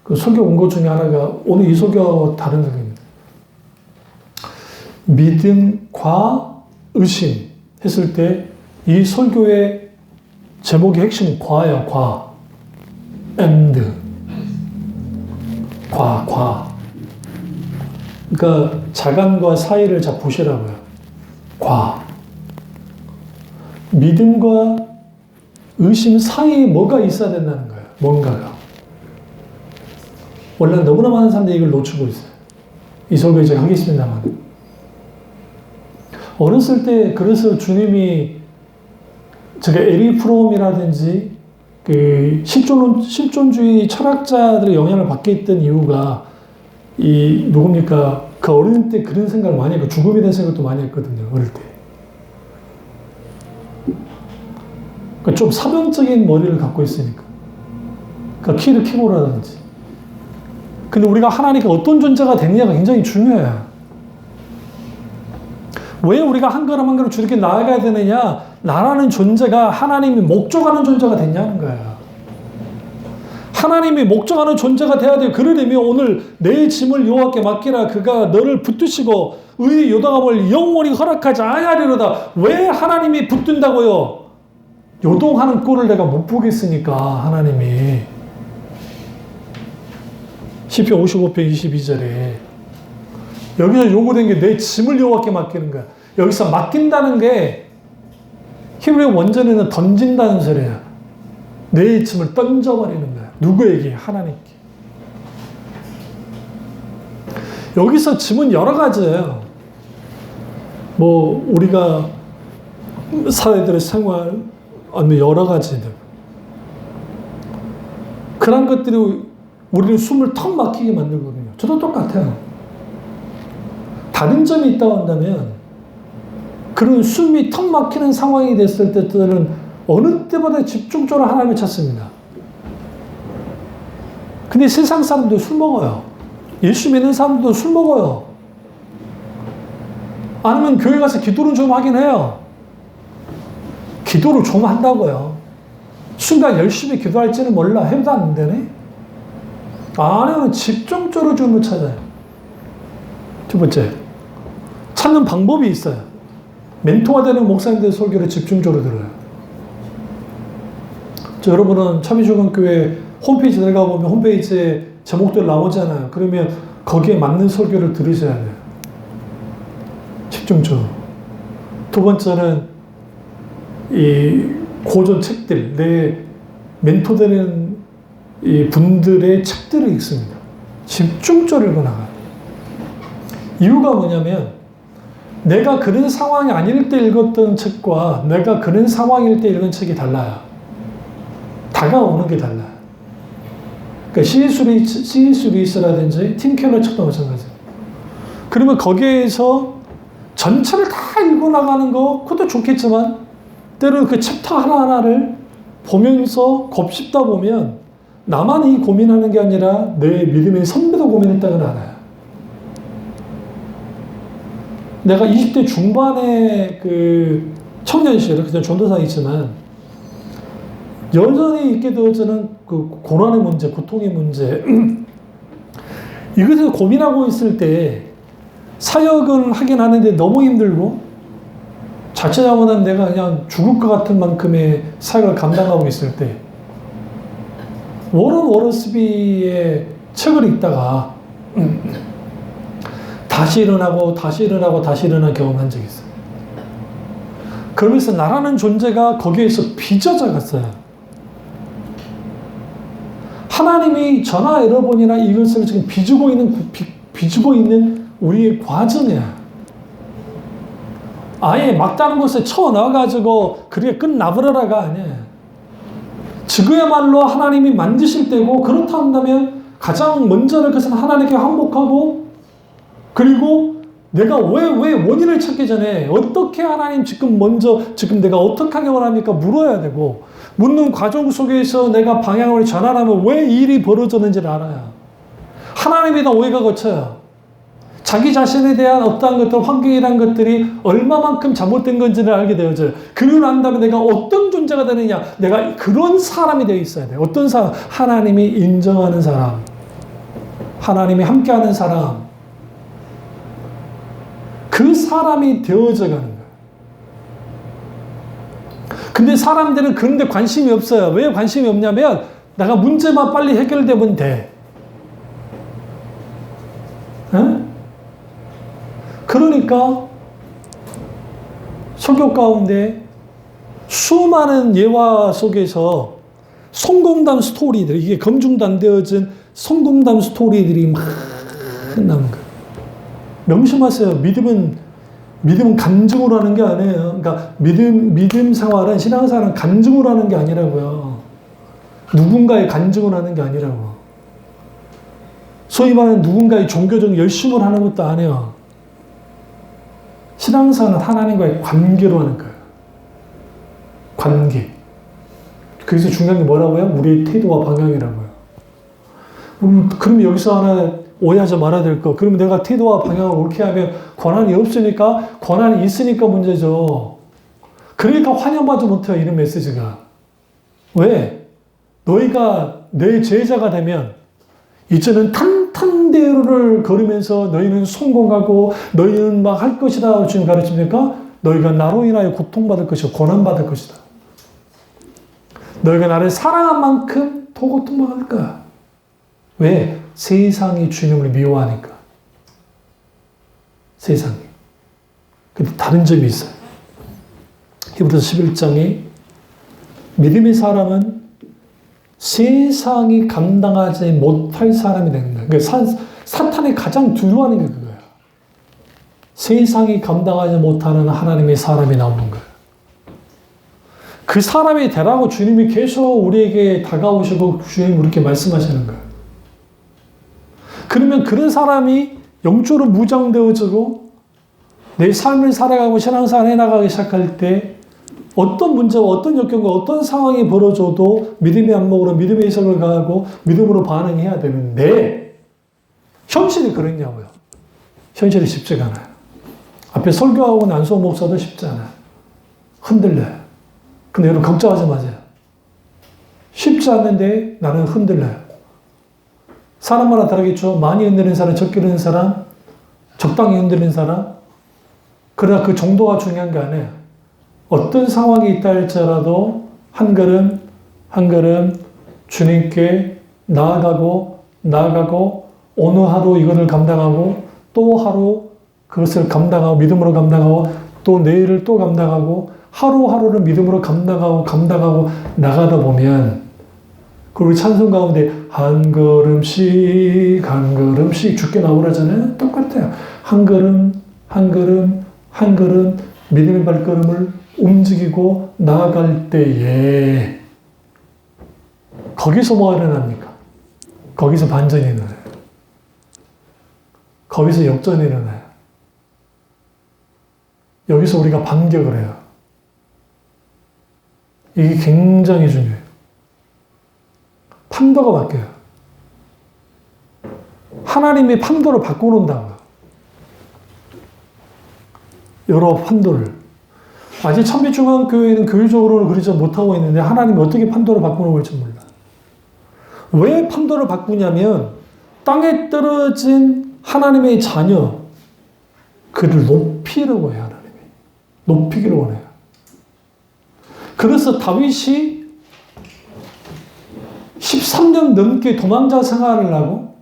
그 설교 원고 중에 하나가 오늘 이 설교하고 다른 설교입니다. 믿음과 의심 했을 때 이 설교의 제목의 핵심은 과예요. 과. and. 과. 그러니까 자간과 사이를 잘 보시라고요. 과. 믿음과 의심 사이에 뭐가 있어야 된다는 거예요. 뭔가가. 원래 너무나 많은 사람들이 이걸 놓치고 있어요. 이 설교 제가 하겠습니다만. 어렸을 때 그래서 주님이 제가 에리 프롬이라든지 그 실존주의 철학자들의 영향을 받게 했던 이유가 누굽니까? 그 어릴 때 그런 생각을 많이 했고 죽음에 대한 생각도 많이 했거든요. 어릴 때. 그러니까 좀 사변적인 머리를 갖고 있으니까. 그러니까 키를 키고라든지. 근데 우리가 하나님께 어떤 존재가 되느냐가 굉장히 중요해요. 왜 우리가 한 걸음 한 걸음 주님께 나아가야 되느냐? 나라는 존재가 하나님이 목적하는 존재가 되냐는 거예요. 하나님이 목적하는 존재가 돼야 돼요. 그러려면 오늘 내 짐을 여호와께 맡기라. 그가 너를 붙드시고 의의 요동함을 영원히 허락하지 아니하리로다. 왜 하나님이 붙든다고요? 요동하는 꼴을 내가 못 보겠으니까 하나님이. 시편 55편 22절에 여기서 요구된 게 내 짐을 여호와께 맡기는 거야. 여기서 맡긴다는 게 히브리 원전에는 던진다는 소리야. 내 짐을 던져버리는 거야. 누구에게? 하나님께. 여기서 짐은 여러 가지예요. 우리가 사회들의 생활, 여러 가지들. 그런 것들이 우리를 숨을 턱 막히게 만들거든요. 저도 똑같아요. 다른 점이 있다고 한다면 그런 숨이 턱 막히는 상황이 됐을 때들은 어느 때보다 집중적으로 하나님을 찾습니다. 근데 세상 사람도 술 먹어요. 예수 믿는 사람도 술 먹어요. 아니면 교회 가서 기도를 좀 하긴 해요. 기도를 좀 한다고요. 순간 열심히 기도할지는 몰라. 해도 안 되네. 아니면 집중적으로 주님을 찾아요. 두 번째, 찾는 방법이 있어요. 멘토가 되는 목사님들의 설교를 집중적으로 들어요. 여러분은 참여주간교회 홈페이지 들어가 보면 홈페이지에 제목들 나오잖아요. 그러면 거기에 맞는 설교를 들으셔야 돼요. 집중적으로. 두 번째는 이 고전 책들, 내 멘토 되는 이 분들의 책들을 읽습니다. 집중적으로 읽어나가요. 이유가 뭐냐면 내가 그런 상황이 아닐 때 읽었던 책과 내가 그런 상황일 때 읽은 책이 달라요. 다가오는 게 달라요. 그러니까 C.S. 루이스라든지 팀 켈러 책도 마찬가지예요. 그러면 거기에서 전체를 다 읽어나가는 거 그것도 좋겠지만 때로는 그 챕터 하나하나를 보면서 곱씹다 보면 나만 이 고민하는 게 아니라 내 믿음의 선배도 고민했다는 걸 알아요. 내가 20대 중반의 그 청년 시절에 그냥 전도사이지만 여전히 있게 되어지는 그 고난의 문제, 고통의 문제 이것을 고민하고 있을 때 사역을 하긴 하는데 너무 힘들고 자칫 잘못하면 내가 그냥 죽을 것 같은 만큼의 사역을 감당하고 있을 때 워런 워러스비의 책을 읽다가 다시 일어나고 다시 일어나고 다시 일어난 경험한 적이 있어요. 그러면서 나라는 존재가 거기에서 빚어져 갔어요. 하나님이 저나 여러분이나 이것을 지금 빚고 있는 우리의 과정이야. 아예 막다른 곳에 쳐넣어가지고 그게 끝나버려라가 아니야. 지금야말로 하나님이 만드실 때고 그렇다 한다면 가장 먼저는 그것은 하나님께 항복하고 그리고 내가 왜 원인을 찾기 전에 어떻게 하나님 지금 내가 어떻게 하길 원합니까? 물어야 되고 묻는 과정 속에서 내가 방향을 전환하면 왜 이 일이 벌어졌는지를 알아요. 하나님에 대한 오해가 거쳐요. 자기 자신에 대한 어떠한 것들, 환경이란 것들이 얼마만큼 잘못된 건지를 알게 되어져요. 그러고 난 다음에 내가 어떤 존재가 되느냐. 내가 그런 사람이 되어 있어야 돼요. 어떤 사람? 하나님이 인정하는 사람. 하나님이 함께하는 사람. 그 사람이 되어져 가는 거예요. 근데 사람들은 그런데 관심이 없어요. 왜 관심이 없냐면 내가 문제만 빨리 해결되면 돼. 에? 그러니까 설교 가운데 수많은 예화 속에서 성공담 스토리들, 이게 검증도 안 되어진 성공담 스토리들이 막 나오는 거예요. 명심하세요. 믿음은 간증으로 하는 게 아니에요. 그러니까 믿음 생활은, 신앙생활은 간증으로 하는 게 아니라고요. 누군가의 간증을 하는 게 아니라고. 소위 말하는 누군가의 종교적 열심을 하는 것도 아니에요. 신앙생활은 하나님과의 관계로 하는 거예요. 관계. 그래서 중요한 게 뭐라고요? 우리의 태도와 방향이라고요. 그럼 여기서 하나 오해하지 말아야 될 거. 그러면 내가 태도와 방향을 옳게 하면 권한이 없으니까, 권한이 있으니까 문제죠. 그러니까 환영받지 못해요, 이런 메시지가. 왜? 너희가 내 제자가 되면 이제는 탄탄대로를 걸으면서 너희는 성공하고 너희는 막 할 것이다 지금 가르칩니까? 너희가 나로 인하여 고통받을 것이고 고난받을 것이다. 너희가 나를 사랑한 만큼 더 고통받을 거야. 왜? 세상이 주님을 미워하니까. 세상이. 근데 다른 점이 있어요. 히브리서 11장에 믿음의 사람은 세상이 감당하지 못할 사람이 되는 거예요. 그러니까 사탄이 가장 두려워하는 게 그거예요. 세상이 감당하지 못하는 하나님의 사람이 나오는 거예요. 그 사람이 되라고 주님이 계속 우리에게 다가오시고 주님이 우리에게 말씀하시는 거예요. 그러면 그런 사람이 영적으로 무장되어지고 내 삶을 살아가고 신앙생활 해나가기 시작할 때 어떤 문제와 어떤 역경과 어떤 상황이 벌어져도 믿음의 안목으로 믿음의 이성을 가하고 믿음으로 반응해야 되는데 현실이 그랬냐고요. 현실이 쉽지가 않아요. 앞에 설교하고 난소 목사도 쉽지 않아요. 흔들려요. 근데 여러분 걱정하지 마세요. 쉽지 않은데 나는 흔들려요. 사람마다 다르겠죠. 많이 흔들리는 사람, 적게 흔들리는 사람, 적당히 흔들리는 사람. 그러나 그 정도가 중요한 게 아니에요. 어떤 상황이 있다 할지라도 한 걸음 한 걸음 주님께 나아가고 어느 하루 이것을 감당하고 또 하루 그것을 감당하고 믿음으로 감당하고 또 내일을 또 감당하고 하루하루를 믿음으로 감당하고 나가다 보면 그리고 찬송 가운데 한 걸음씩 죽게 나오라잖아요. 똑같아요. 한 걸음 믿음의 발걸음을 움직이고 나아갈 때에 거기서 뭐가 일어납니까? 거기서 반전이 일어나요. 거기서 역전이 일어나요. 여기서 우리가 반격을 해요. 이게 굉장히 중요해요. 판도가 바뀌어요. 하나님이 판도를 바꿔놓는다고요. 여러 판도를. 아직 천빛중앙교회는 교회적으로는 그러지 못하고 있는데 하나님이 어떻게 판도를 바꿔놓을지 몰라. 왜 판도를 바꾸냐면 땅에 떨어진 하나님의 자녀, 그를 높이려고 해요. 하나님이. 높이기를 원해요. 그래서 다윗이 13년 넘게 도망자 생활을 하고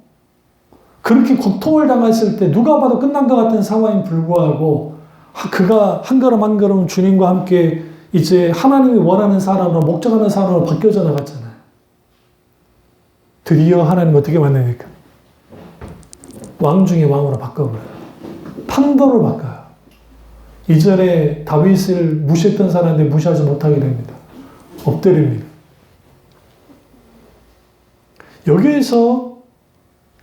그렇게 고통을 당했을 때 누가 봐도 끝난 것 같은 상황에 불구하고 그가 한 걸음 한 걸음 주님과 함께 이제 하나님이 원하는 사람으로 목적하는 사람으로 바뀌어져 나갔잖아요. 드디어 하나님 어떻게 만드니까 왕 중에 왕으로 바꿔버려요. 판도를 바꿔요. 이전에 다윗을 무시했던 사람인데 무시하지 못하게 됩니다. 엎드립니다. 여기에서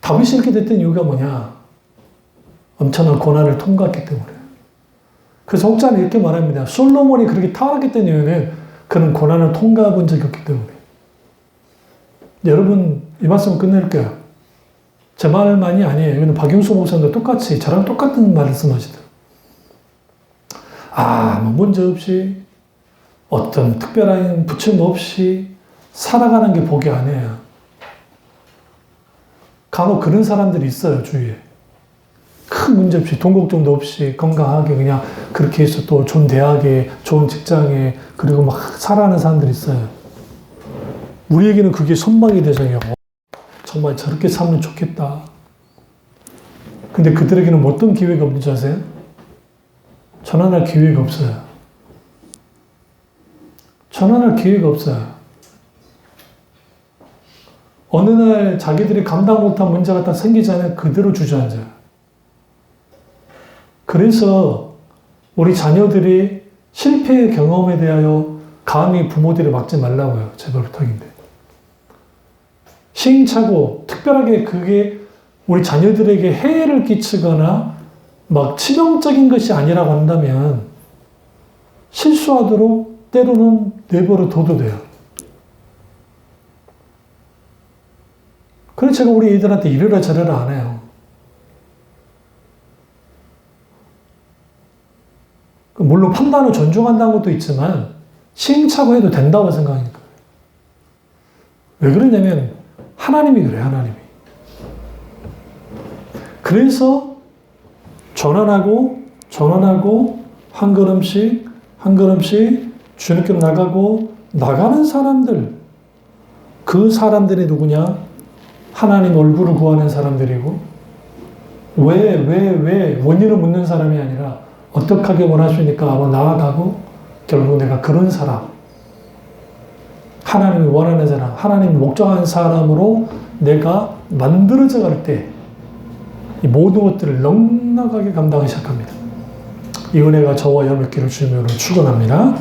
다윗이 이렇게 됐던 이유가 뭐냐? 엄청난 고난을 통과했기 때문에. 그래서 혹자는 이렇게 말합니다. 솔로몬이 그렇게 타락했던 이유는 그는 고난을 통과해 본 적이 없기 때문에. 여러분, 이 말씀 끝낼게요. 제 말만이 아니에요. 이거는 박용수 목사님도 똑같이 저랑 똑같은 말씀하시더라고요. 아무 문제 없이 어떤 특별한 부침 없이 살아가는 게 복이 아니에요. 간혹 그런 사람들이 있어요, 주위에. 큰 문제 없이, 돈 걱정도 없이 건강하게 그냥 그렇게 해서 또 좋은 대학에, 좋은 직장에, 그리고 막 살아가는 사람들이 있어요. 우리에게는 그게 선망이 되잖아요. 정말 저렇게 살면 좋겠다. 근데 그들에게는 어떤 기회가 없는지 아세요? 전환할 기회가 없어요. 전환할 기회가 없어요. 어느 날 자기들이 감당 못한 문제가 딱 생기잖아요. 그대로 주저앉아요. 그래서 우리 자녀들이 실패의 경험에 대하여 감히 부모들이 막지 말라고요. 제발 부탁인데. 시행착오, 특별하게 그게 우리 자녀들에게 해를 끼치거나 막 치명적인 것이 아니라고 한다면 실수하도록 때로는 내버려 둬도 돼요. 그래서 제가 우리 애들한테 이래라 저래라 안 해요. 물론 판단을 존중한다는 것도 있지만 시행착오해도 된다고 생각하니까. 왜 그러냐면 하나님이 그래요. 하나님이. 그래서 전환하고 한 걸음씩 주님께로 나가고 나가는 사람들, 그 사람들이 누구냐? 하나님 얼굴을 구하는 사람들이고 왜 원인을 묻는 사람이 아니라 어떻게 하길 원하십니까? 하고 나아가고 결국 내가 그런 사람, 하나님이 원하는 사람, 하나님이 목적한 사람으로 내가 만들어져 갈 때 이 모든 것들을 넉넉하게 감당하기 시작합니다. 이 은혜가 저와 여러분께로 주님으로 축원합니다.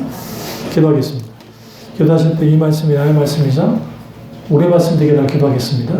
기도하겠습니다. 기도하실 때 이 말씀이 나의 말씀이자 우리의 말씀 되게 날 기도하겠습니다.